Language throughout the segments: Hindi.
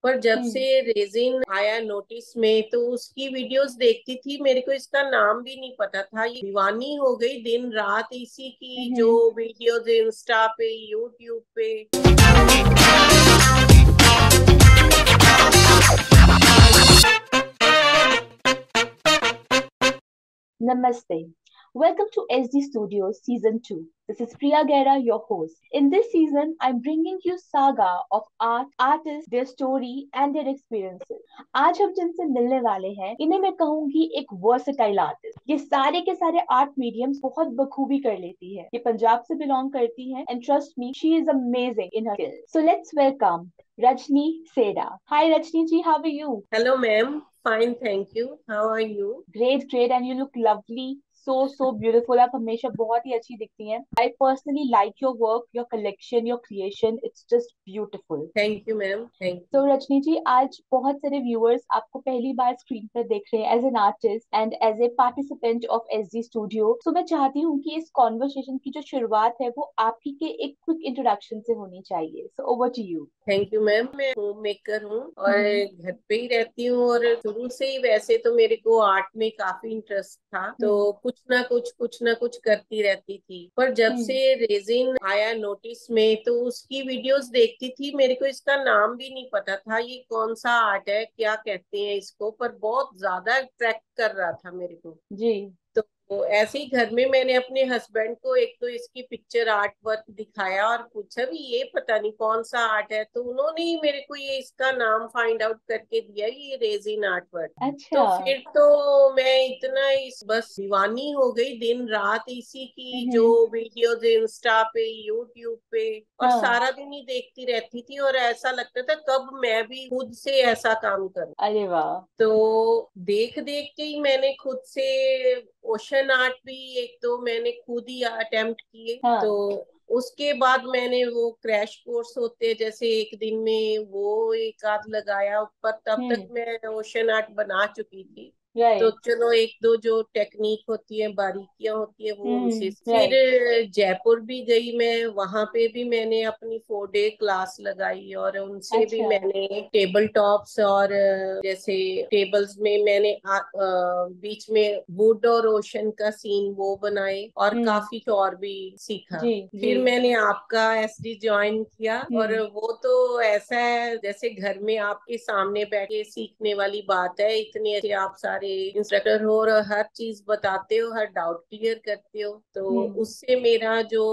पर जब हम्म। से रेजिन आया नोटिस में तो उसकी वीडियोस देखती थी, मेरे को इसका नाम भी नहीं पता था। ये दीवानी हो गई दिन रात इसी की, जो हम्म। वीडियोस इंस्टा पे, यूट्यूब पे। Namaste. Welcome to SD Studios Season 2. This is Priya Gera, your host. In this season, I'm bringing you saga of art, artists, their story and their experiences. आज हम जिनसे मिलने वाले हैं, इन्हें मैं कहूंगी एक वर्सेटाइल आर्टिस्ट। ये सारे के सारे आर्ट मीडियम्स बहुत बखूबी कर लेती है। ये पंजाब से बिलोंग करती है and trust me, she is amazing in her skill. So let's welcome Rajni Seda. Hi Rajni ji, how are you? Hello ma'am, fine thank you. How are you? Great great and you look lovely, so beautiful. आप हमेशा बहुत ही अच्छी दिखती हैं। I personally like your work, your collection, your creation, it's just beautiful. Thank you ma'am, thank to you. Rajni ji, आज बहुत सारे व्यूअर्स आपको पहली बार स्क्रीन पर देख रहे हैं as an artist and as a participant of SD studio. तो मैं चाहती हूँ कि इस कॉन्वर्सेशन की जो शुरुआत है वो आपकी के एक क्विक इंट्रोडक्शन से होनी चाहिए। So over to you. Thank you ma'am. मैं होम मेकर हूँ और हम्म। घर पे ही रहती हूँ। और शुरू से ही वैसे तो मेरे को आर्ट में काफी इंटरेस्ट था, तो हम्म। कुछ ना कुछ करती रहती थी। पर जब हम्म। से रेजिन आया नोटिस में तो उसकी वीडियोस देखती थी, मेरे को इसका नाम भी नहीं पता था ये कौन सा आर्ट है, क्या कहते हैं इसको, पर बहुत ज्यादा अट्रैक्ट कर रहा था मेरे को। जी। तो ऐसे ही घर में मैंने अपने हस्बैंड को एक तो इसकी पिक्चर आर्ट वर्क दिखाया और पूछा भी ये पता नहीं कौन सा आर्ट है, तो उन्होंने ही मेरे को ये इसका नाम फाइंड आउट करके दिया, ये रेजिन आर्ट वर्क। अच्छा। तो फिर तो मैं इतना इस बस दीवानी हो गई दिन रात इसी की, जो हम्म। वीडियोस इंस्टा पे, यूट्यूब पे, और हाँ। सारा दिन ही देखती रहती थी। और ऐसा लगता था कब मैं भी खुद से ऐसा काम करूं। अरे वाह। तो देख देख के ही मैंने खुद से ओशन आर्ट भी एक दो मैंने खुद ही अटेम्प्ट किए। तो हाँ। उसके बाद मैंने वो क्रैश कोर्स होते हैं, जैसे एक दिन में वो एक आध लगाया ऊपर, तब तक हम्म। मैं ओशन आर्ट बना चुकी थी। तो राइट। चलो एक दो जो टेक्निक होती है, बारीकियां होती है, वो उनसे फिर राइट। जयपुर भी गई मैं। वहां पे भी मैंने अपनी 4 डे क्लास लगाई और उनसे भी अच्छा। मैंने टेबल टॉप्स और जैसे टेबल्स में मैंने बीच में वुड और ओशन का सीन वो बनाए और हम्म। काफी और भी सीखा। जी। जी। फिर मैंने आपका एसडी ज्वाइन किया और हम्म। वो तो ऐसा है जैसे घर में आपके सामने बैठे सीखने वाली बात है। इतने अच्छे आप सारे इंस्ट्रक्टर हो और हर चीज बताते हो, हर डाउट क्लियर करते हो, तो हम्म। उससे मेरा जो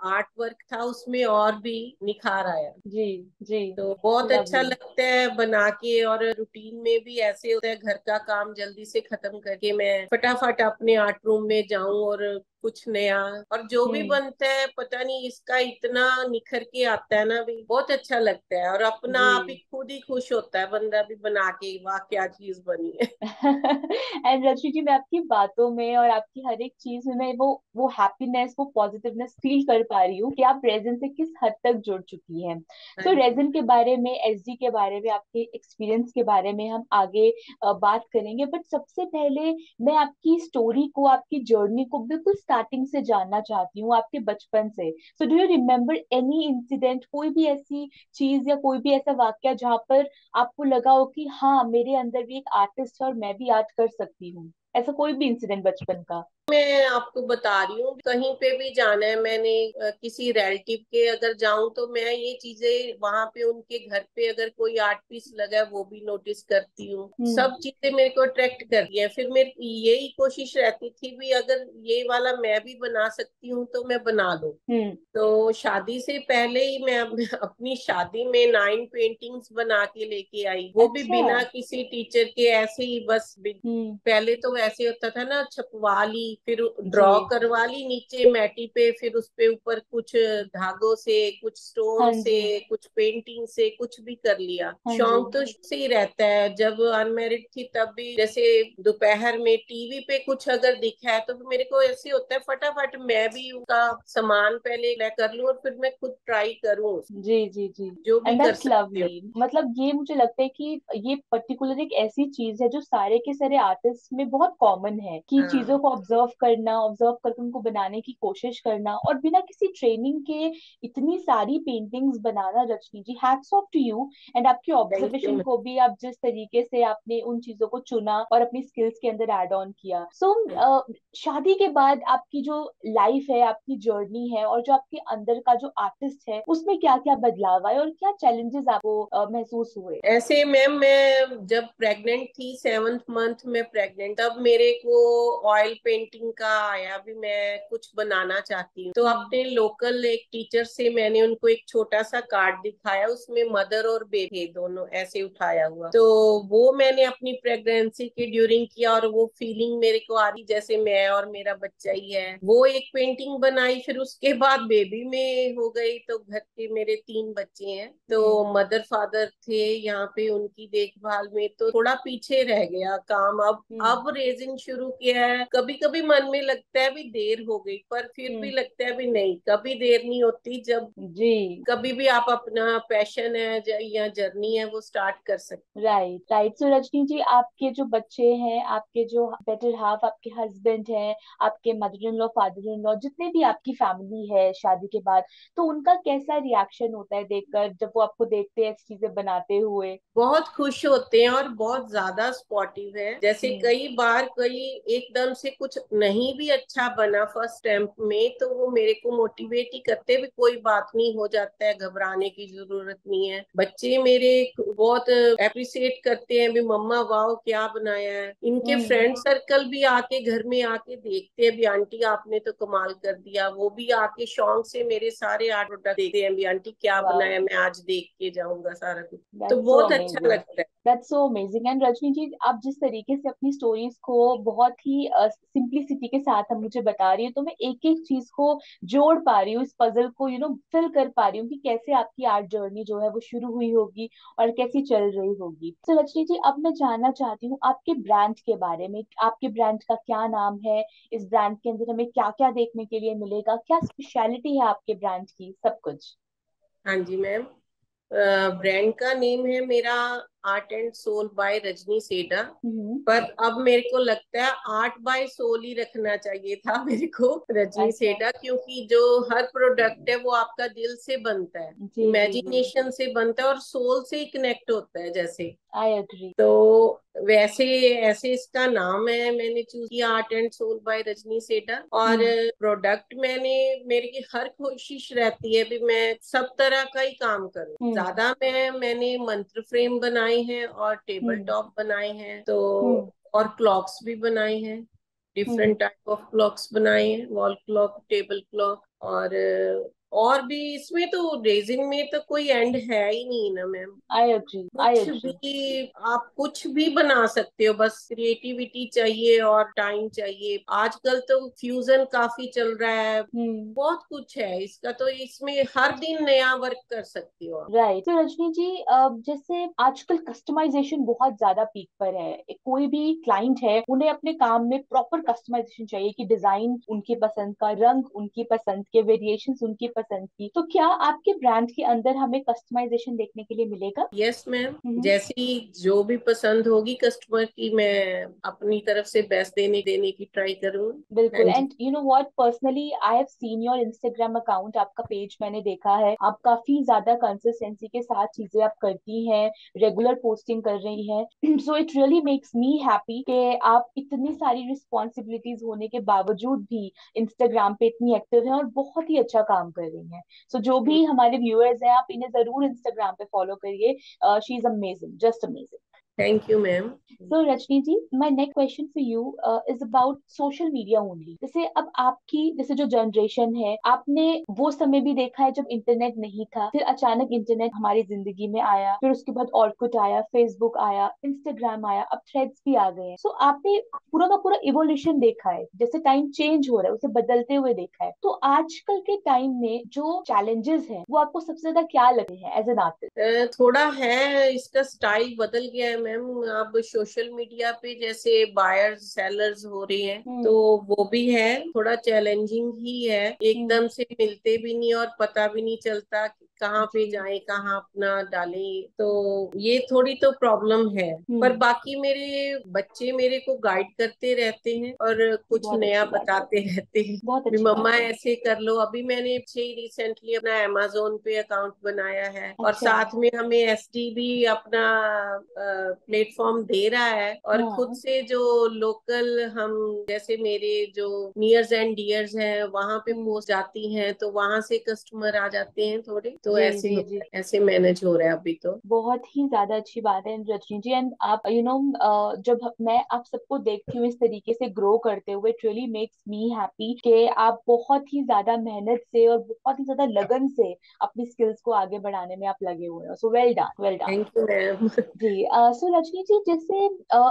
आर्ट वर्क था उसमें और भी निखार आया। जी। जी। तो बहुत अच्छा लवली। लगता है बना के। और रूटीन में भी ऐसे होता है, घर का काम जल्दी से खत्म करके मैं फटाफट अपने आर्ट रूम में जाऊं और कुछ नया, और जो भी हम्म। बनता है पता नहीं इसका इतना निखर के आता है ना, भी बहुत अच्छा लगता है। और अपना जी। आप ही खुद ही खुश होता है बंदा भी बना के, वाह क्या चीज बनी है। एंड रजनी जी, मैं आपकी बातों में और आपकी हर एक चीज में मैं वो हैप्पीनेस, वो पॉजिटिवनेस फील कर पा रही हूँ कि आप रेजन से किस हद तक जुड़ चुकी हैं। हाँ सो जी। रेजन के बारे में, एसडी के बारे में, आपके एक्सपीरियंस के बारे में हम आगे बात करेंगे। बट सबसे पहले मैं आपकी स्टोरी को, आपकी जर्नी को बिल्कुल स्टार्टिंग से जानना चाहती हूँ, आपके बचपन से। So do you remember any incident, कोई भी ऐसी चीज या कोई भी ऐसा वाक्य जहाँ पर आपको लगा हो कि हाँ, मेरे अंदर भी एक आर्टिस्ट है और मैं भी आर्ट कर सकती हूँ? ऐसा कोई भी इंसिडेंट बचपन का? मैं आपको बता रही हूँ, कहीं पे भी जाना है मैंने, किसी रिलेटिव के अगर जाऊं तो मैं ये चीजें वहां पे उनके घर पे अगर कोई आर्ट पीस लगा है वो भी नोटिस करती हूँ। हम्म। सब चीजें मेरे को अट्रैक्ट करती हैं। फिर मेरी यही कोशिश रहती थी भी अगर ये वाला मैं भी बना सकती हूँ तो मैं बना लूं। हम्म। तो शादी से पहले ही मैं अपनी शादी में 9 पेंटिंग्स बना के लेके आई, वो भी अच्छा। बिना किसी टीचर के, ऐसे ही बस हम्म। पहले तो वैसे होता था ना, छपवा ली, फिर जी। ड्रॉ करवा ली नीचे मैटी पे, फिर उस पे ऊपर कुछ धागों से, कुछ हाँ स्टोन जी। से, कुछ पेंटिंग से, कुछ भी कर लिया। हाँ जी। शौक तो शुरू से ही रहता है। जब अनमेरिड थी तब भी जैसे दोपहर में टीवी पे कुछ अगर दिखा है तो मेरे को ऐसे होता है फटाफट मैं भी उनका सामान पहले मैं कर लूं और फिर मैं खुद ट्राई करूं, जी। जी। जी। जो भी एंड कर दैट्स सकती हूँ। लवली। मतलब ये मुझे लगता है कि ये पर्टिकुलर एक ऐसी चीज है जो सारे के सारे आर्टिस्ट में बहुत कॉमन है कि चीजों हाँ को ऑब्जर्व ऑब्जर्व करके उनको बनाने की कोशिश करना, और बिना किसी ट्रेनिंग के इतनी सारी पेंटिंग्स बनाना, Rajni ji hats off to you. And आपकी थैंक यू ऑब्जर्वेशन मैम। को भी, आप जिस तरीके से आपने उन चीजों को चुना और अपनी स्किल्स के अंदर ऐड ऑन किया। सो शादी के बाद आपकी जो लाइफ है, आपकी जर्नी है, और जो आपके अंदर का जो आर्टिस्ट है, उसमें क्या क्या बदलाव आए और क्या चैलेंजेस आपको महसूस हुए? ऐसे मैम, मैं जब प्रेग्नेंट थी, 7th मंथ में प्रेग्नेंट, तब मेरे को ऑयल पेंटिंग का आया भी मैं कुछ बनाना चाहती हूँ। तो हम्म। अपने लोकल एक टीचर से मैंने उनको एक छोटा सा कार्ड दिखाया, उसमें मदर और बेबी दोनों ऐसे उठाया हुआ। तो वो मैंने अपनी प्रेगनेंसी के ड्यूरिंग किया, और वो फीलिंग मेरे को आ रही जैसे मैं और मेरा बच्चा ही है। वो एक पेंटिंग बनाई। फिर उसके बाद बेबी में हो गई, तो घर के मेरे 3 बच्चे हैं, हम्म। तो मदर फादर थे यहाँ पे, उनकी देखभाल में तो थोड़ा पीछे रह गया काम। हम्म। अब रेजिंग शुरू किया है। कभी कभी मन में लगता है भी देर हो गई, पर फिर भी हम्म। लगता है भी नहीं, कभी देर नहीं होती। जब जी। कभी भी आप अपना पैशन है या जर्नी है वो स्टार्ट कर सकते। Right, right. So Rajni ji, आपके जो बच्चे हैं, आपके जो बेटर हाफ, आपके हस्बैंड हैं, आपके mother in law, father in law, जितने भी आपकी फैमिली है शादी के बाद, तो उनका कैसा रिएक्शन होता है देखकर, जब वो आपको देखते हैं ऐसी चीजें बनाते हुए? बहुत खुश होते हैं और बहुत ज्यादा सपोर्टिव है। जैसे हम्म। कई बार कई एकदम से कुछ नहीं भी अच्छा बना फर्स्ट अटेम्प्ट में, तो वो मेरे को मोटिवेट ही करते भी, कोई बात नहीं, हो जाता है, घबराने की जरूरत नहीं है। बच्चे मेरे बहुत अप्रिशिएट करते हैं भी, मम्मा वाह क्या बनाया है। इनके हम्म। फ्रेंड सर्कल भी आके घर में आके देखते हैं भी, आंटी आपने तो कमाल कर दिया। वो भी आके शौक से मेरे सारे आर्ट प्रोडक्ट देखते हैं भी, आंटी क्या वाह, बनाया, मैं आज देख के जाऊंगा सारा कुछ। तो दैट्स सो बहुत अच्छा अमेजिंग। लगता है। That's so amazing. And Rajni ji, आप जिस तरीके से अपनी स्टोरीज को बहुत ही सिंप्लिसिटी के साथ हम मुझे बता रही है, तो मैं एक एक चीज को जोड़ पा रही हूँ, इस पजल को फिल कर पा रही हूँ कि कैसे आपकी आर्ट जर्नी जो है वो शुरू हुई होगी और कैसी चल रही होगी। तो रजनी जी, अब मैं जानना चाहती हूँ आपके ब्रांड के बारे में। आपके ब्रांड का क्या नाम है? इस ब्रांड के अंदर हमें क्या क्या देखने के लिए मिलेगा? क्या स्पेशलिटी है आपके ब्रांड की? सब कुछ। हाँ जी मैम। ब्रांड का नेम है मेरा art and soul by Rajni Setha. हम्म। पर अब मेरे को लगता है आर्ट बाय सोल ही रखना चाहिए था मेरे को, रजनी अच्छा। सेठा, क्योंकि जो हर प्रोडक्ट है वो आपका दिल से बनता है, जी जी जी। इमेजिनेशन से बनता है और सोल से ही कनेक्ट होता है जैसे। I agree. तो वैसे ऐसे इसका नाम है, मैंने चूज किया art and soul by Rajni Setha. और हम्म। प्रोडक्ट मैंने, मेरी की हर कोशिश रहती है भी मैं सब तरह का ही काम करूं। हम्म। ज्यादा मैंने मंत्र फ्रेम बनाए हैं और टेबल हम्म। टॉप बनाए हैं, तो हम्म। और क्लॉक्स भी बनाए हैं। हम्म। डिफरेंट टाइप ऑफ क्लॉक्स बनाए हैं, वॉल क्लॉक, टेबल क्लॉक। और भी इसमें तो रेजिंग में तो कोई एंड है ही नहीं ना मैम। आई एग्री, आई कुछ एग्री। भी आप कुछ भी बना सकते हो, बस क्रिएटिविटी चाहिए और टाइम चाहिए। आजकल तो फ्यूजन काफी चल रहा है, हम्म। बहुत कुछ है इसका, तो इसमें हर दिन नया वर्क कर सकते हो आप। राइट। तो रजनी जी, जैसे आजकल कस्टमाइजेशन बहुत ज्यादा पीक पर है। कोई भी क्लाइंट है, उन्हें अपने काम में प्रॉपर कस्टमाइजेशन चाहिए, कि डिजाइन उनकी पसंद का, रंग उनकी पसंद के, वेरिएशंस उनकी पसंद की। तो क्या आपके ब्रांड के अंदर हमें कस्टमाइजेशन देखने के लिए मिलेगा? Yes ma'am. हम्म। जैसी जो भी पसंद होगी कस्टमर की, मैं अपनी तरफ से बेस्ट देने देने की ट्राई करूंगी। हाँ बिल्कुल। जी। And you know what, personally I have seen your Instagram account, आपका पेज मैंने देखा है। आप काफी ज्यादा कंसिस्टेंसी के साथ चीजें आप करती हैं, रेगुलर पोस्टिंग कर रही हैं। So it really makes me happy कि आप इतनी सारी रिस्पॉन्सिबिलिटीज होने के बावजूद भी इंस्टाग्राम पे इतनी एक्टिव हैं और बहुत ही अच्छा काम कर रही हैं। सो जो भी हमारे व्यूअर्स हैं, आप इन्हें जरूर इंस्टाग्राम पे फॉलो करिए। She is amazing, just amazing. Thank you ma'am. So Rajni ji, my next question for you is about social media only. जैसे अब आपकी, जैसे जो जनरेशन है, आपने वो समय भी देखा है जब इंटरनेट नहीं था, फिर अचानक इंटरनेट हमारी जिंदगी में आया, फिर उसके बाद ऑर्कुट आया, फेसबुक आया, इंस्टाग्राम आया, अब थ्रेड्स भी आ गए हैं। सो आपने पूरा का पूरा इवोल्यूशन देखा है, जैसे टाइम चेंज हो रहा है उसे बदलते हुए देखा है। तो आजकल के टाइम में जो चैलेंजेस हैं, वो आपको सबसे ज्यादा क्या लगते हैं एज एन आर्टिस्ट? थोड़ा है, इसका स्टाइल बदल गया है मैम। अब सोशल मीडिया पे जैसे बायर्स सेलर्स हो रहे हैं, तो हम्म। वो भी है, थोड़ा चैलेंजिंग ही है। हम्म। एकदम से मिलते भी नहीं और पता भी नहीं चलता कहाँ पे जी। जाएं, कहाँ अपना डालें, तो ये थोड़ी तो प्रॉब्लम है। पर हम्म। बाकी मेरे बच्चे मेरे को गाइड करते रहते हैं और कुछ बहुत नया अच्छी बात है। बताते रहते हैं। बहुत भी अच्छी मम्मा बात है। ऐसे कर लो। अभी मैंने पीछे ही रिसेंटली अपना अमेजोन पे अकाउंट बनाया है, और अच्छा। साथ में हमें एसडी भी अपना प्लेटफॉर्म दे रहा है। और खुद हाँ। से जो लोकल हम, जैसे मेरे जो नियर्स एंड डियर्स हैं, वहां पे हम्म। पोस्ट जाती हैं, तो वहां से कस्टमर आ जाते हैं थोड़े, तो जी ऐसे जी होता जी। है, ऐसे मैनेज हो रहा है अभी तो। बहुत ही ज्यादा अच्छी बात है रजनी जी। एंड आप जब मैं आप सबको देखती हूँ इस तरीके से ग्रो करते हुए, it really makes me happy कि आप बहुत ही ज्यादा मेहनत से और बहुत ही ज्यादा लगन से अपनी स्किल्स को आगे बढ़ाने में आप लगे हुए हो। So well done, well done. Thank you ma'am. जी। सो रजनी जी, जैसे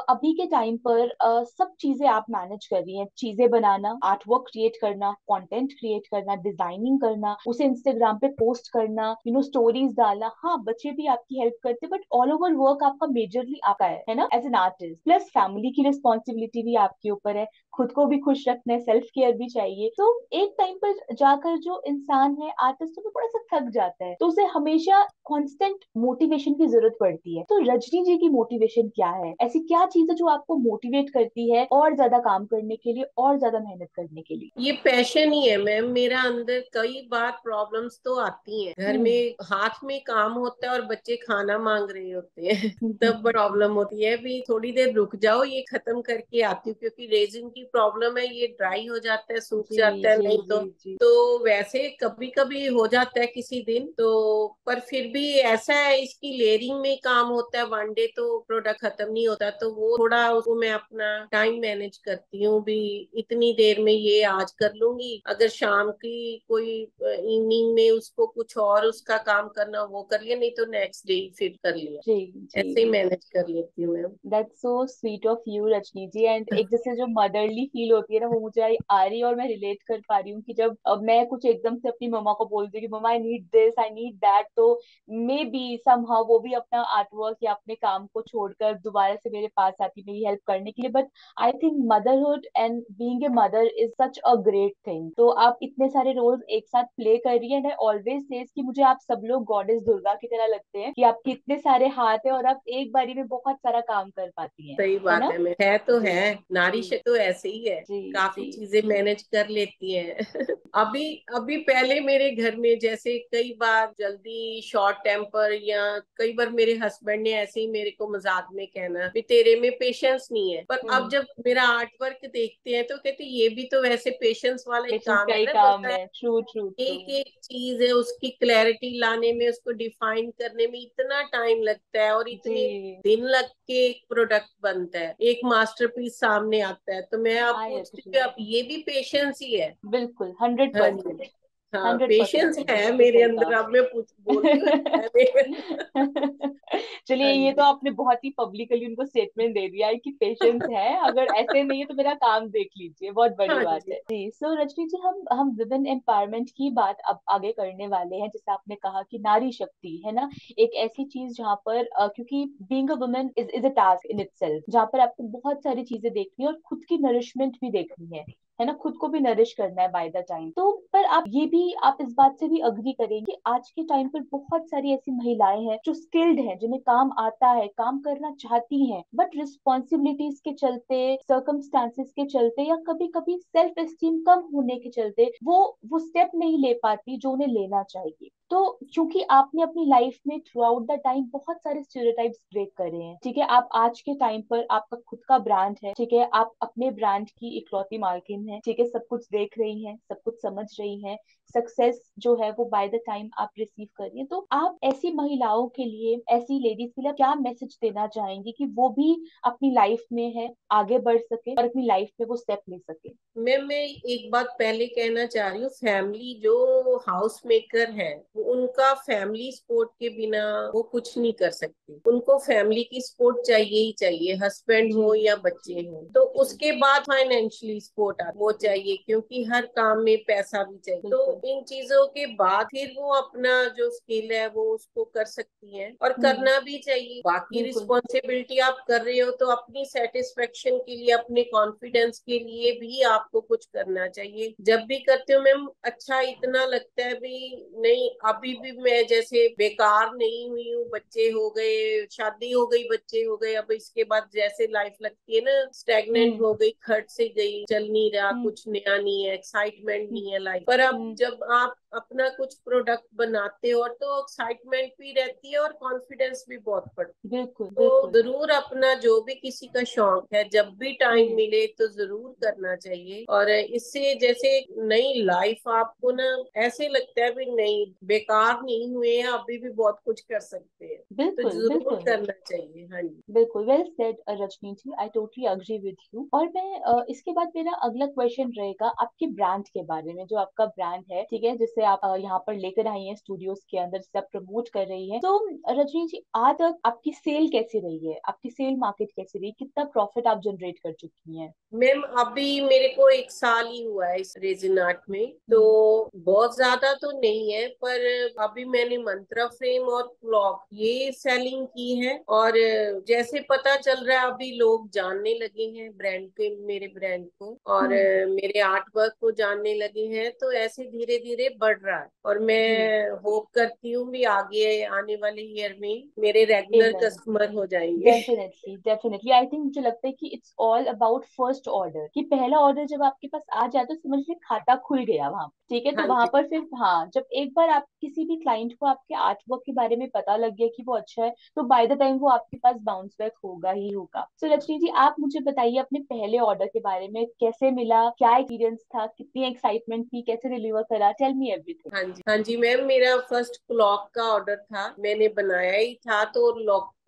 अभी के टाइम पर सब चीजें आप मैनेज कर रही हैं, चीजें बनाना, आर्ट वर्क क्रिएट करना, कंटेंट क्रिएट करना, डिजाइनिंग करना, उसे इंस्टाग्राम पे पोस्ट करना, स्टोरीज डालना। हाँ, बच्चे भी आपकी हेल्प करते, बट ऑल ओवर वर्क आपका मेजरली आपका है ना, as an artist. Plus family की रिस्पॉन्सिबिलिटी भी आपके ऊपर है, खुद को भी खुश रखना है, सेल्फ केयर भी चाहिए। तो एक टाइम पर जाकर जो इंसान है आर्टिस्ट, वो थोड़ा सा थक जाता है, तो उसे हमेशा कांस्टेंट मोटिवेशन की जरूरत पड़ती है। तो रजनी जी की मोटिवेशन क्या है? ऐसी क्या चीज है जो आपको मोटिवेट करती है और ज्यादा काम करने के लिए, और ज्यादा मेहनत करने के लिए? ये पैशन ही है मैम मेरा। अंदर कई बार प्रॉब्लम्स तो आती हैं, घर हम्म। में हाथ में काम होता है और बच्चे खाना मांग रहे होते हैं। तब हम्म। प्रॉब्लम होती है, भी थोड़ी देर रुक जाओ, ये खत्म करके आती हूँ, क्योंकि रेजिन की प्रॉब्लम है, ये ड्राई हो जाता है, सूख जी जाता है, जी नहीं जी तो। जी। तो वैसे कभी कभी हो जाता है किसी दिन तो, पर फिर भी ऐसा है, इसकी लेयरिंग में काम होता है, वन डे तो प्रोडक्ट खत्म नहीं होता, तो वो थोड़ा उसको मैं अपना टाइम मैनेज करती हूँ भी। इतनी देर में ये आज कर लूंगी, अगर शाम की कोई इवनिंग में उसको कुछ और उसका काम करना, वो कर लिया, नहीं तो नेक्स्ट डे फिर कर लिया। जी जी ऐसे ही जी। मैनेज कर लेती हूँ ma'am. That's so sweet of you Rajni ji. And एक जैसे जो मदरली फील होती है ना, वो मुझे आ रही है, और मैं रिलेट कर पा रही हूँ कि जब अब मैं कुछ एकदम से अपनी मम्मा को बोलती हूँ कि मम्मा I need this, I need that, तो मे बी समहाउ वो भी अपना आर्ट वर्क या अपने काम को छोड़कर दोबारा से मेरे पास आती मेरी हेल्प करने के लिए। But I think motherhood and being a mother is such a great thing. तो आप इतने सारे रोल्स एक साथ प्ले कर रही है, एंड आई ऑलवेज सेज कि मुझे आप सब लोग गॉडेस दुर्गा की तरह लगते हैं, कि आपके इतने सारे हाथ है और आप एक बारी में बहुत सारा काम कर पाती हैं। सही है बात ना? है, मैं है तो जी है। नारी जी शक्ति तो ऐसे ही है, जी काफी जी। चीजें मैनेज कर लेती हैं। अभी अभी पहले मेरे घर में जैसे कई बार जल्दी शॉर्ट टेम्पर, या कई बार मेरे हस्बैंड ने ऐसे ही मेरे को मजाक में कहना भी तेरे में पेशेंस नहीं है, पर अब हम्म। जब मेरा आर्ट वर्क देखते हैं तो कहते ये भी तो वैसे पेशेंस वाला ही पेशेंस काम का है ही ना, काम बताया। है। True true true. एक एक चीज है, उसकी क्लैरिटी लाने में, उसको डिफाइन करने में इतना टाइम लगता है, और इतने जी। दिन लग के एक प्रोडक्ट बनता है, एक मास्टरपीस सामने आता है, तो मैं अब आई पूछती एग्री। हूँ अब ये भी पेशेंस ही है। बिल्कुल, हंड्रेड हाँ जी। परसेंट हाँ, 100% पेशेंस रजनी जी, है बिल्कुल मेरे सही अंदर, कहा। अब मैं पूछ बोलती हूँ है मेरे। चलिए, हाँ ये तो जी। आपने बहुत ही पब्लिकली उनको स्टेटमेंट दे दिया है कि पेशेंस है, अगर ऐसे नहीं है तो मेरा काम देख लीजिए। बहुत बड़ी हाँ बात जी। है जी। सो रजनी जी, हम वुमेन एम्पावरमेंट की बात अब आगे करने वाले हैं। जैसे आपने कहा कि नारी शक्ति है ना, एक ऐसी चीज जहाँ पर क्योंकि being a women is a task in itself, जहाँ पर आपको बहुत सारी चीजें देखनी है और खुद की नरिशमेंट भी देखनी है ना, खुद को भी नरिश करना है बाय द टाइम। तो पर आप ये भी, आप इस बात से भी अग्री करेंगे, आज के टाइम पर बहुत सारी ऐसी महिलाएं हैं जो स्किल्ड हैं, जिन्हें काम आता है, काम करना चाहती हैं, बट रिस्पॉन्सिबिलिटीज के चलते, सर्कमस्टांसिस के चलते, या कभी कभी सेल्फ एस्टीम कम होने के चलते वो स्टेप नहीं ले पाती जो उन्हें लेना चाहिए। तो क्योंकि आपने अपनी लाइफ में थ्रू आउट द टाइम बहुत सारे स्टीरियोटाइप्स ब्रेक करे हैं, ठीक है, आप आज के टाइम पर आपका खुद का ब्रांड है, ठीक है, आप अपने ब्रांड की इकलौती मालकिन है, ठीक है, सब कुछ देख रही हैं, सब कुछ समझ रही हैं, सक्सेस जो है वो बाय द टाइम आप रिसीव कर रही हैं। तो आप ऐसी महिलाओं के लिए, ऐसी लेडीज के लिए क्या मैसेज देना चाहेंगी कि वो भी अपनी लाइफ में है आगे बढ़ सके और अपनी लाइफ में वो स्टेप ले सके? मैं एक बात पहले कहना चाह रही हूँ, फैमिली जो हाउस मेकर है, उनका फैमिली सपोर्ट के बिना वो कुछ नहीं कर सकती, उनको फैमिली की सपोर्ट चाहिए ही चाहिए, हस्बैंड जी हो या जी बच्चे हो, तो जी। उसके बाद फाइनेंशियली सपोर्ट वो जी। चाहिए, क्योंकि हर काम में पैसा भी चाहिए, तो बिल्कुल। इन चीजों के बाद फिर वो अपना जो स्किल है वो उसको कर सकती हैं, और हम्म। करना भी चाहिए। बाकी बिल्कुल। रिस्पॉन्सिबिलिटी आप कर रहे हो तो अपनी सेटिस्फेक्शन के लिए, अपने कॉन्फिडेंस के लिए भी आपको कुछ करना चाहिए। जब भी करते हो मैम, अच्छा इतना लगता है भी नहीं, अभी भी मैं जैसे बेकार नहीं हुई हूँ, बच्चे हो गए, शादी हो गई, बच्चे हो गए, अब इसके बाद जैसे लाइफ लगती है ना स्टेगनेंट हम्म। हो गई, खट से गई, चल नहीं रहा, हम्म। कुछ नया नहीं है, एक्साइटमेंट हम्म। नहीं है लाइफ पर। अब हम्म। जब आप अपना कुछ प्रोडक्ट बनाते हो तो एक्साइटमेंट भी रहती है और कॉन्फिडेंस भी बहुत बढ़ता है। बिल्कुल तो बिल्कुल। जरूर अपना जो भी किसी का शौक है जब भी टाइम हम्म। मिले तो जरूर करना चाहिए। और इससे जैसे नई लाइफ आपको ना ऐसे लगता है भी नहीं, बेकार नहीं हुए हैं, अभी भी बहुत कुछ कर सकते हैं। तो बिल्कुल जरूर बिल्कुल। करना चाहिए। हाँ जी। बिल्कुल well said Rajni ji, I totally agree with you. और मैं इसके बाद मेरा अगला क्वेश्चन रहेगा आपके ब्रांड के बारे में, जो आपका ब्रांड है, ठीक है, जिसे आप यहाँ पर लेकर आई हैं स्टूडियोज के अंदर, जिसे आप प्रमोट कर रही हैं। तो रजनी जी, आज तक आपकी सेल कैसी रही है, आपकी सेल मार्केट कैसी रही, कितना प्रॉफिट आप जनरेट कर चुकी हैं? मैम अभी मेरे को 1 साल ही हुआ है इस रेजिन आर्ट में, तो हम्म। बहुत ज्यादा तो नहीं है, पर अभी मैंने मंत्रा फ्रेम और क्लॉक ये सेलिंग की है। और जैसे पता चल रहा है अभी लोग जानने लगे हैं ब्रांड के, मेरे ब्रांड को, और हम्म। मेरे आर्ट वर्क को जानने लगे हैं, तो ऐसे धीरे धीरे बढ़ रहा है। और जी। मैं होप करती हूँ भी आगे आने वाले ईयर में मेरे रेगुलर एमेन। कस्टमर हो जाएंगे। डेफिनेटली डेफिनेटली, आई थिंक मुझे लगता है कि it's all about first order, कि पहला ऑर्डर जब आपके पास आ जाए तो समझ लीजिए खाता खुल गया वहां, ठीक है। तो हाँ वहां जी। पर फिर हाँ, जब एक बार आप किसी भी क्लाइंट को आपके आर्ट वर्क के बारे में पता लग गया कि वो अच्छा है, तो बाय द टाइम वो आपके पास बाउंस बैक होगा ही होगा। सो लक्ष्मी जी, आप मुझे बताइए अपने पहले ऑर्डर के बारे में, कैसे मिला, क्या एक्सपीरियंस था, कितनी एक्साइटमेंट थी, कैसे डिलीवर करा, टेल मी एवरीथिंग। हाँ जी, हाँ जी मैम, मेरा फर्स्ट क्लॉक का ऑर्डर था, मैंने बनाया ही था, तो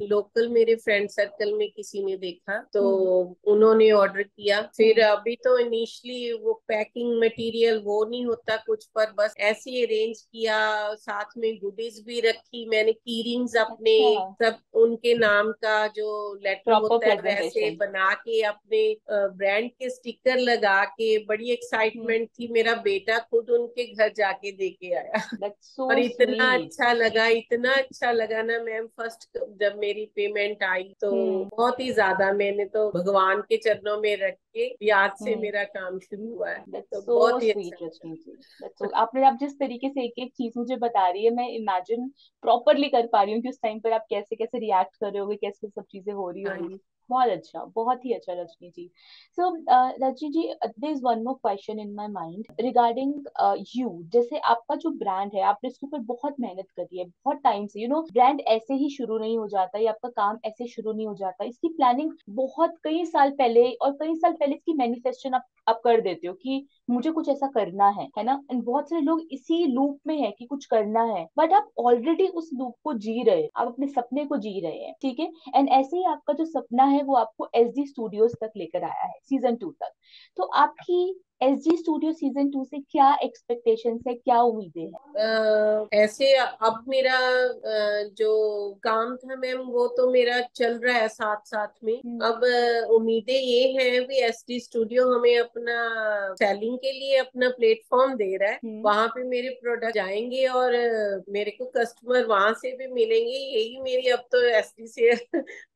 लोकल मेरे फ्रेंड सर्कल में किसी ने देखा तो हम्म। उन्होंने ऑर्डर किया। फिर हम्म। अभी तो इनिशियली वो पैकिंग मटेरियल वो नहीं होता कुछ, पर बस ऐसे ही अरेंज किया, साथ में गुडीज भी रखी मैंने, की रिंग्स अपने अच्छा। सब उनके नाम का जो लेटर प्रॉपर होता है वैसे प्रेजेंटेशन। बना के, अपने ब्रांड के स्टिकर लगा के, बड़ी एक्साइटमेंट थी। मेरा बेटा खुद उनके घर जाके दे के आया। दैट्स सो और इतना स्वीट। अच्छा लगा, इतना अच्छा लगा ना मैम, फर्स्ट जब मेरी पेमेंट आई तो हम्म। बहुत ही ज्यादा मैंने तो भगवान के चरणों में रख के याद से हम्म। मेरा काम शुरू हुआ है। तो दैट्स सो बहुत ही अच्छा स्वीट लगा। रजनी जी। दैट्स सो, आपने, आप जिस तरीके से एक एक चीज मुझे बता रही है, मैं इमेजिन प्रॉपरली कर पा रही हूँ कि उस टाइम पर आप कैसे कैसे रिएक्ट कर रहे होगे, कैसे सब चीजें हो रही हाँ जी। होंगी। बहुत अच्छा, बहुत ही अच्छा Rajni ji. So Rajni ji, there is one more question in my mind regarding you. जैसे आपका जो ब्रांड है, आपने इसके ऊपर बहुत मेहनत करी है, बहुत टाइम से, ब्रांड ऐसे ही शुरू नहीं हो जाता, या आपका काम ऐसे शुरू नहीं हो जाता, इसकी प्लानिंग बहुत कई साल पहले, और कई साल पहले इसकी मैनिफेस्टेशन आप कर देते हो कि मुझे कुछ ऐसा करना है ना। एंड बहुत सारे लोग इसी लूप में है कि कुछ करना है, बट आप ऑलरेडी उस लूप को जी रहे हैं, आप अपने सपने को जी रहे हैं, ठीक है। एंड ऐसे ही आपका जो सपना है वो आपको एसडी स्टूडियोज तक लेकर आया है, सीजन 2 तक। तो आपकी एसडी स्टूडियो सीजन 2 से क्या एक्सपेक्टेशंस है, क्या उम्मीदें हैं? ऐसे अब मेरा जो काम था मैम वो तो मेरा चल रहा है साथ साथ में। हम्म। अब उम्मीदें ये हैं भी एसडी स्टूडियो हमें अपना सेलिंग के लिए अपना प्लेटफॉर्म दे रहा है, हम्म। वहां पे मेरे प्रोडक्ट जाएंगे और मेरे को कस्टमर वहां से भी मिलेंगे, यही मेरी अब तो एसडी से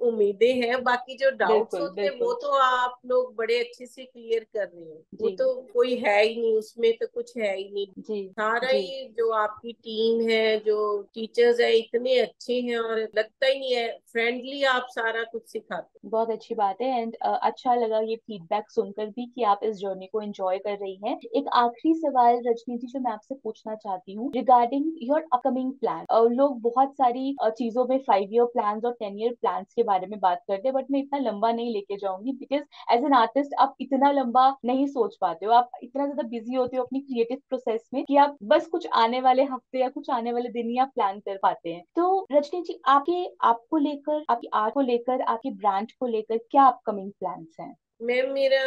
उम्मीदें हैं। बाकी जो डाउट्स बिल्कुल होते हैं वो बिल्कुल। तो आप लोग बड़े अच्छे से क्लियर कर रहे हो, वो जी। तो कोई है ही नहीं, उसमें तो कुछ है ही नहीं। जी। सारा जी। ही जो आपकी टीम है, जो टीचर्स है, इतने अच्छे हैं, और लगता ही नहीं है, फ्रेंडली आप सारा कुछ सिखाते बहुत अच्छी बात है। एंड अच्छा लगा ये फीडबैक सुनकर भी कि आप इस जर्नी को एंजॉय कर रही हैं। एक आखिरी सवाल रजनी जी जो मैं आपसे पूछना चाहती हूँ रिगार्डिंग योर अपकमिंग प्लान। लोग बहुत सारी चीजों में 5 ईयर प्लान और 10 ईयर प्लान के बारे में बात करते हैं, बट मैं इतना लंबा नहीं लेके जाऊंगी, बिकॉज एज एन आर्टिस्ट आप इतना लंबा नहीं सोच पाते हो, आप इतना ज्यादा बिजी होते हो अपनी क्रिएटिव प्रोसेस में कि आप बस कुछ आने वाले हफ्ते या कुछ आने वाले दिन ही आप प्लान कर पाते हैं। तो रजनी जी, आपके, आपको लेकर, आपकी आर्ट को लेकर, आपके ब्रांड को लेकर क्या अपकमिंग प्लान्स हैं? मैम मेरा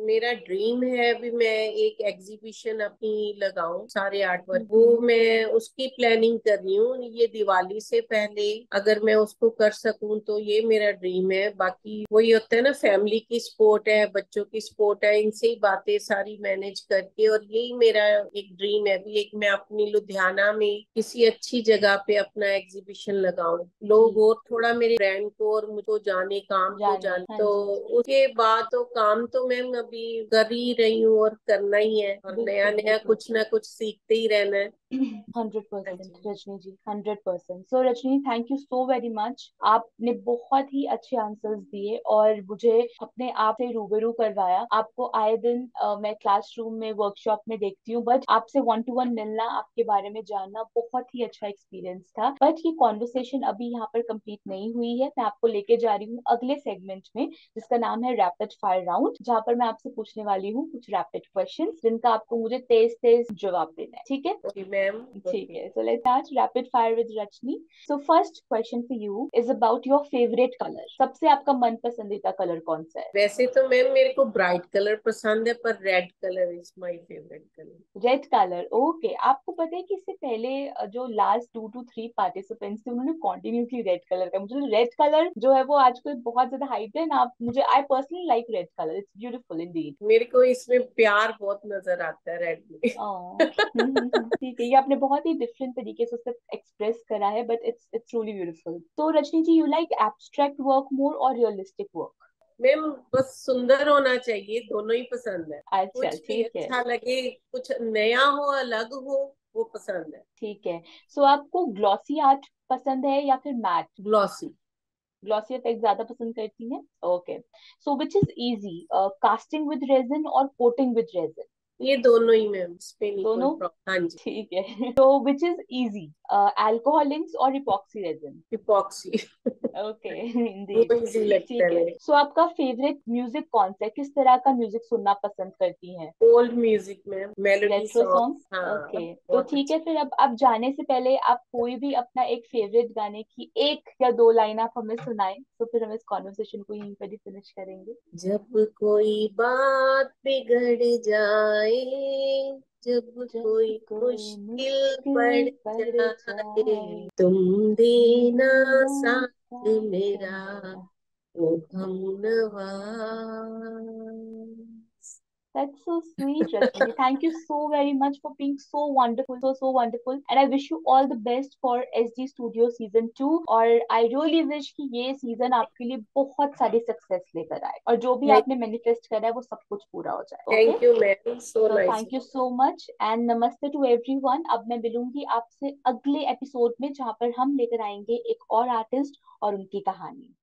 मेरा ड्रीम है अभी मैं एक एग्जीबिशन अपनी लगाऊं, सारे आर्ट वर्क, वो हम्म। मैं उसकी प्लानिंग कर रही हूँ ये दिवाली से पहले। अगर मैं उसको कर सकूं तो ये मेरा ड्रीम है। बाकी वही होता है ना, फैमिली की सपोर्ट है, बच्चों की सपोर्ट है, इनसे ही बातें सारी मैनेज करके, और यही मेरा एक ड्रीम है भी, एक मैं अपनी लुधियाना में किसी अच्छी जगह पे अपना एग्जीबिशन लगाऊं, लोग जी। और थोड़ा मेरे ब्रांड को और मुझको जाने, काम को जाने, जाने। हाँ तो जी। उसके बाद तो काम तो मैम अभी कर ही रही हूँ और करना ही है, और नया बिल्कुल नया बिल्कुल। कुछ ना कुछ सीखते ही रहना है। हाँ 100% जी। Rajni ji, 100%। So Rajni, thank you so very much. आपने बहुत ही अच्छे आंसर्स दिए और मुझे अपने आप से रूबरू करवाया। आपको आए दिन मैं क्लासरूम में, वर्कशॉप में देखती हूँ, बट आपसे वन टू वन मिलना, आपके बारे में जानना बहुत ही अच्छा एक्सपीरियंस था। बट ये कॉन्वर्सेशन अभी यहाँ पर कंप्लीट नहीं हुई है। मैं आपको लेके जा रही हूँ अगले सेगमेंट में, जिसका नाम है रैपिड फायर राउंड, जहाँ पर मैं आपसे पूछने वाली हूँ कुछ रैपिड क्वेश्चंस, जिनका आपको मुझे तेज तेज जवाब देना है, ठीक है? Okay ma'am. ठीक ओके। है, so let's start rapid fire with Rachni. So first question for you is about your favorite color. सबसे आपका मन पसंदीदा कलर कौन सा है? वैसे तो मैम मेरे को ब्राइट कलर पसंद है, पर red colour is my favourite colour. Red colour, okay. आपको पता है कि इससे पहले जो लास्ट 2 to 3 पार्टिसिपेंट्स थे, उन्होंने कॉन्टिन्यूसली रेड कलर का, मुझे रेड कलर जो है वो आजकल बहुत ज्यादा हाइप है ना। आप मुझे, आई personally like red colour, it's beautiful Indeed. मेरे को इसमें प्यार बहुत नजर आता है रेड में। ठीक है, ये आपने बहुत ही डिफरेंट तरीके से उसे एक्सप्रेस करा है, बट इट्स ट्रूली ब्यूटीफुल। तो Rajni ji, you like abstract work more और रियलिस्टिक वर्क? मैम बस सुंदर होना चाहिए, दोनों ही पसंद है। अच्छा, कुछ भी ठीक है। अच्छा लगे, कुछ नया हो, अलग हो, वो पसंद है। ठीक है, सो आपको ग्लॉसी आर्ट पसंद है या फिर मैट? ग्लॉसी। ग्लॉसी इफेक्ट ज्यादा पसंद करती हैं, okay. So which is easy, casting with resin और कोटिंग विद रेजिन? ये दोनों ही मैम, इस पे नहीं कोई दोनों, प्रॉब्लम। हाँ जी। ठीक है। तो which is easy, alcohol inks और इपॉक्सी रेजिन? इपॉक्सी। ओके, वो इंडीड। इजी लगता ठीक है है, मेरे। सो आपका फेवरेट म्यूजिक कौन सा है? किस तरह का म्यूजिक सुनना पसंद करती हैं? ओल्ड म्यूजिक में melody retro song. Songs, okay. हाँ तो बहुत ठीक अच्छे। है, फिर अब आप जाने से पहले आप कोई भी अपना एक फेवरेट गाने की 1 या 2 लाइन आप हमें सुनाएं, तो फिर हम इस कॉन्वर्सेशन को यहीं पर ही फिनिश करेंगे। जब कोई बात बिगड़ जाए, जब जब कोई कोई मुश्किल पड़ मुश्किल पड़ जाए, जाए, तुम देना देना साथ साथ मेरा, मेरा। वो हमनवा। That's so sweet, Rashmi. Thank you so very much for being so wonderful, so wonderful. And I wish you all the best for SD Studio Season 2. और I really wish कि ये सीजन आपके लिए बहुत सारी सक्सेस लेकर आए, और जो भी आपने मैनिफेस्ट करा है वो सब कुछ पूरा हो जाए, ओके? थैंक यू मैम, सो तो nice. Thank you so much and नमस्ते टू एवरीवन। अब मैं मिलूंगी आपसे अगले एपिसोड में, जहाँ पर हम लेकर आएंगे एक और आर्टिस्ट और उनकी कहानी।